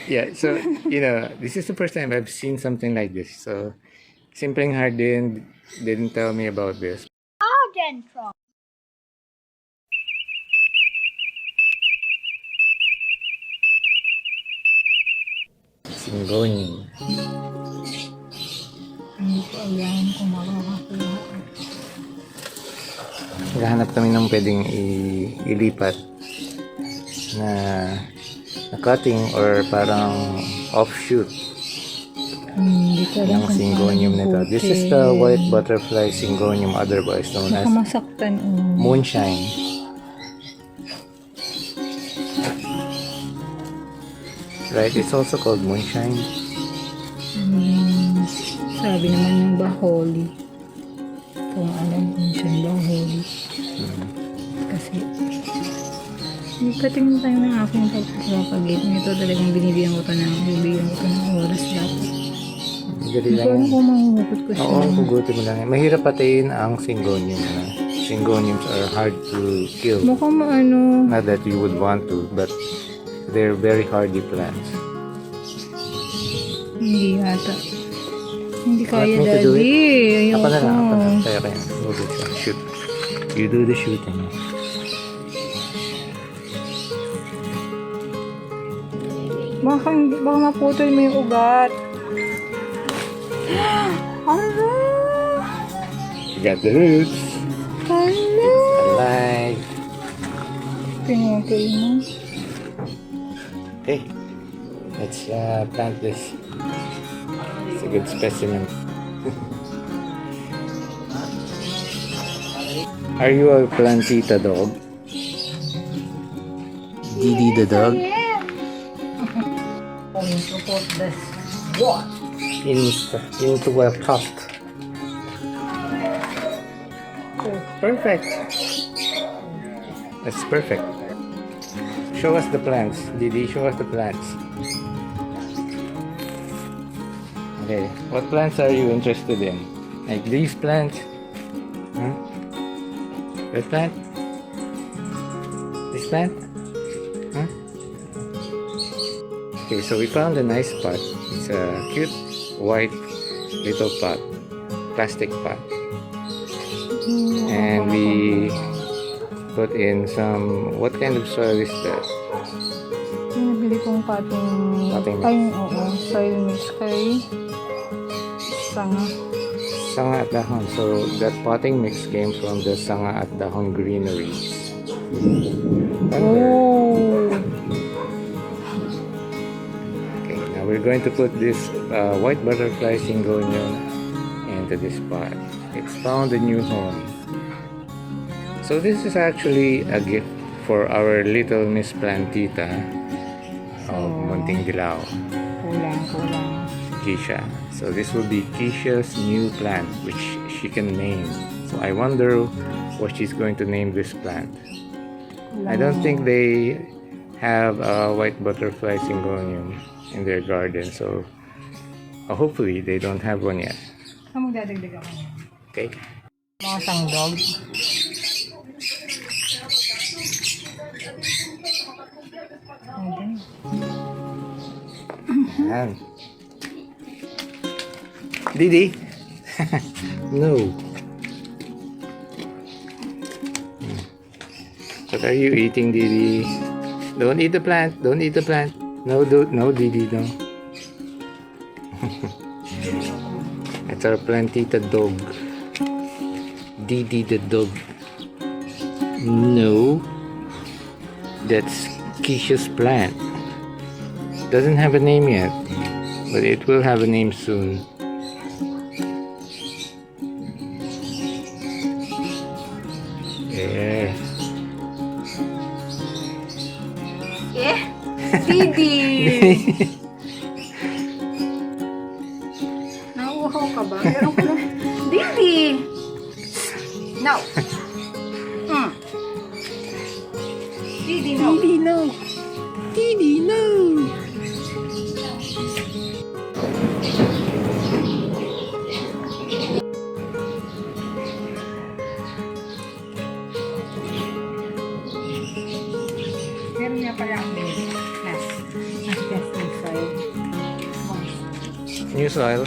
Yeah, so, this is the first time I've seen something like this. So, Simpleng Hardin didn't tell me about this. Arghentrock. Singgoning. Hindi ko alam kung makakakuha. Naghahanap kami ng pwedeng ilipat na cutting or parang offshoot Hindi ko alam ng kung syngonium nito. This is the white butterfly syngonium, otherwise known as nakamasaktan. moonshine. Right, it's also called moonshine. Sabi naman yung baholi. Kung alam kung siya baholi. Kasi ikatingin tayo ng aking pagpapagit. Ito talagang binibigyan ko ng oras dapat. Dali Hindi ko lang alam yan. kung mahuhugot ko siya. Oo, hugutin mo lang yan. Mahirap patayin ang syngonium. Syngoniums are hard to kill. Mukhang Not that you would want to, but they're very hardy plants. Hindi yata. Hindi kaya, Want me to do Daddy. Ako na lang. Ayoko. Kaya. Hugot siya. Shoot. You do the shooting. Baka maputol mo yung ugat. Ano? You got the roots. Ano? Alive. Pinutol mo. Okay. Let's plant this. It's a good specimen. Are you a plantita dog? Didi the dog? Going to put this what? Into a pot. Perfect. That's perfect. Show us the plants. Didi, show us the plants. Okay, what plants are you interested in? Like these plants? Hmm? That plant? This plant? Huh? Okay, so we found a nice pot. It's a cute white little pot, plastic pot. And we put in some, what kind of soil is that? Yung nabili kong potting Potting mix. ay, oo, soil mix kay Sanga. Sanga at Dahon. So that potting mix came from the Sanga at Dahon greeneries. Oh! Okay, now we're going to put this white butterfly syngonium into this pot. It's found a new home. So this is actually a gift for our little Miss Plantita of Munting Dilaw, Kulang. Keisha. So this will be Keisha's new plant, which she can name. So I wonder what she's going to name this plant. I don't think they have a white butterfly syngonium in their garden, so hopefully they don't have one yet. Saan magdadagdag ako niya? Okay. Mga sangdog. Ayan. Didi? No. What are you eating, Didi? Don't eat the plant. Don't eat the plant. No, no, Didi, no. It's our plantita dog. Didi the dog. No. That's Keisha's plant. Doesn't have a name yet, but it will have a name soon. Yeah. Didi! Nauuhaw ka ba? Meron ko na. Didi! No! Didi, no! Didi, no! Didi, no! Meron niya pala ang nest ng soil. new soil.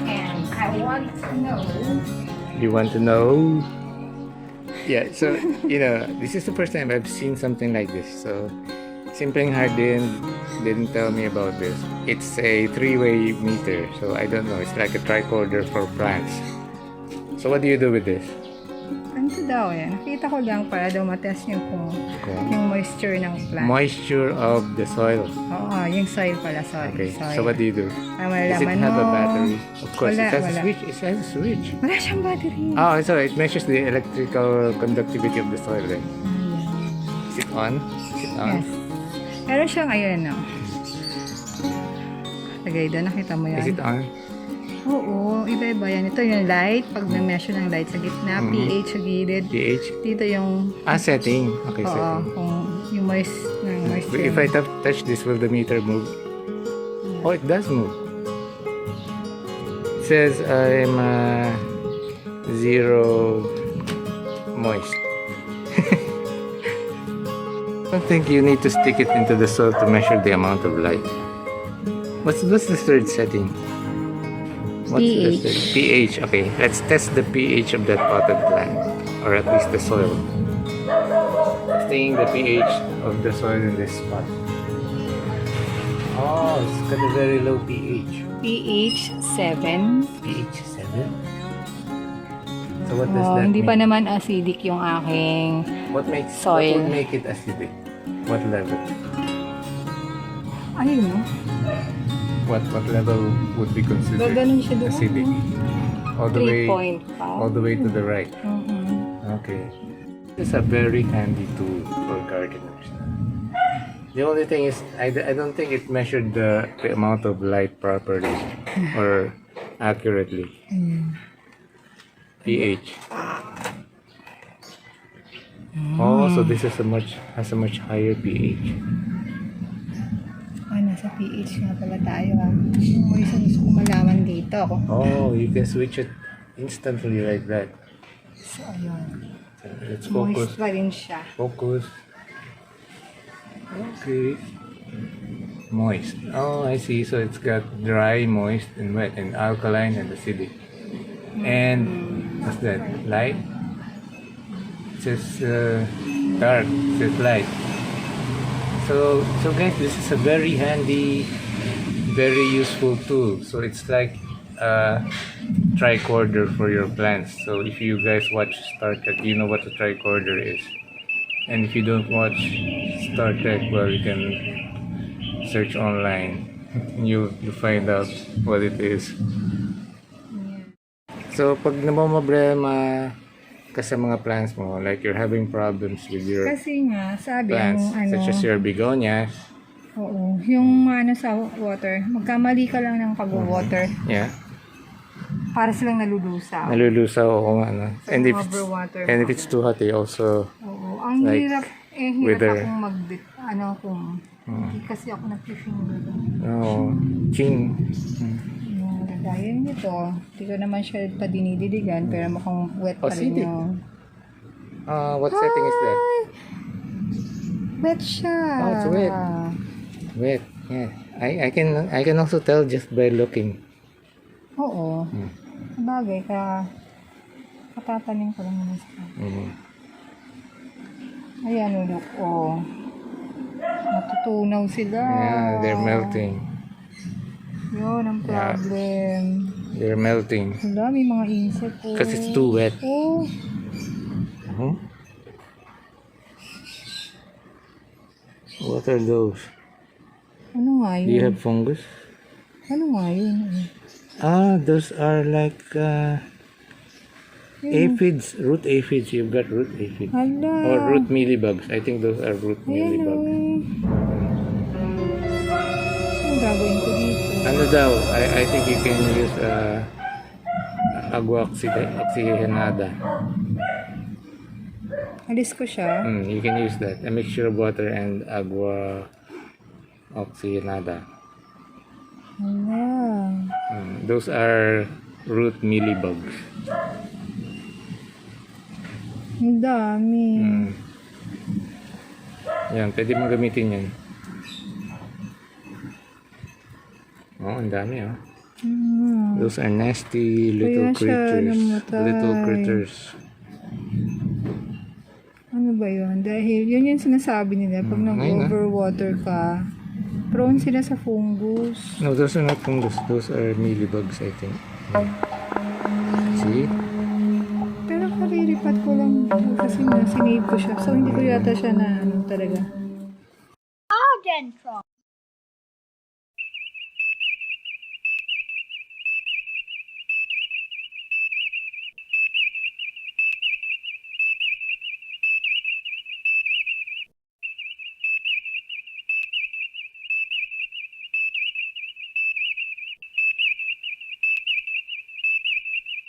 And I want to know. You want to know? Yeah, so, this is the first time I've seen something like this. So, Simpleng Hardin didn't tell me about this. It's a 3-way meter. So, I don't know. It's like a tricorder for plants. So, what do you do with this? Ano daw yan? Nakita ko lang para daw matest yung yung moisture ng plant. Moisture of the soil. Oo, yung soil pala. Soil. Okay, soil. so what do you do? Does it have a battery? Of course, Wala, it has wala. a switch. It has a switch. Wala siyang battery. Oh, so it measures the electrical conductivity of the soil then. Is it on? Is it on? Yes. Meron siyang ayun, no? Lagay doon, nakita mo yan? Is it on? Oo, iba-iba yan. Ito yung light, pag na-measure ng light sa gitna, pH sa gilid. pH? Dito yung, Setting. Okay, oo, setting. kung yung moisture. If I touch this, will the meter move? Oh, it does move. It says I'm zero moist. I don't think you need to stick it into the soil to measure the amount of light. What's the third setting? What's the third? pH. Okay, let's test the pH of that potted plant, or at least the soil. Testing the pH of the soil in this spot. Oh, it's got a very low pH. pH 7. pH 7? So what does Oh, that hindi mean? pa naman acidic yung aking What soil. would make it acidic? What level? ayun, no? What level would be considered Gaganon siya doon. acidic? All the way 3.5. to the right. Mhm. Okay. This is a very handy tool for gardeners. The only thing is, I don't think it measured the amount of light properly or accurately. pH. Oh, so this is has a much higher pH. Nasa pH nga pala tayo, ha? Kung may gusto ko malaman dito. Oh, you can switch it instantly like that. So, ayun. Let's focus. Moist pa rin siya. Focus. Okay. Moist. Oh, I see. So it's got dry, moist, and wet, and alkaline and acidic. And what's that? Light? It says dark. It says light. So guys, this is a very handy, very useful tool. So it's like a tricorder for your plants. So if you guys watch Star Trek, you know what a tricorder is. And if you don't watch Star Trek, well, you can search online. You'll find out what it is. So pag namamroblema ka sa mga plants mo, like you're having problems with your Kasi nga, sabi plants, ang such as your begonias. Oo, yung sa water, magkamali ka lang ng pag-water, Yeah. para silang nalulusaw. Nalulusaw, oo nga, no? Sa And overwater if it's too hot, they also, Oo, ang like, hirap, hirap wither. akong kung hindi kasi ako nag-finger doon. oh, ching. Yung gaya nito, hindi ko naman siya pa dinidiligan, pero mukhang wet pa rin Acidic. yung... What setting is that? Wet siya. Oh, it's wet. Wet, yeah. I can also tell just by looking. Oo. Bagay ka. Katatanim ko lang naman sa Ayan, ulok. Oh. Natutunaw sila. Yeah, they're melting. Yun ang problem. They're melting. Wala, may mga insect. Oh. Because it's too wet. Oh. What are those? Ano nga yun? Do you have fungus? Ano nga yun? Those are like aphids, root aphids. You've got root aphids. Hala. Or root mealybugs. I think those are root Ayan mealybugs. Saan gagawin ko dito? Ano daw? I think you can use agua oxygenada. Alis ko siya. You can use that. A mixture of water and agua oxygenada. Hala. Those are root mealybugs. Ang dami. Yan, pwede mong gamitin yan. Oh, ang dami, oh. Those are nasty little Kaya siya creatures. namatay. Little critters. Ano ba yun? Dahil yun yung sinasabi nila. Pag nag-overwater ka, prone sila sa fungus. No, those are not fungus. Those are mealybugs, I think. See? Pero kariripat ko lang kasi sinave ko siya. So, hindi ko yata siya na ano talaga. Arghentrock.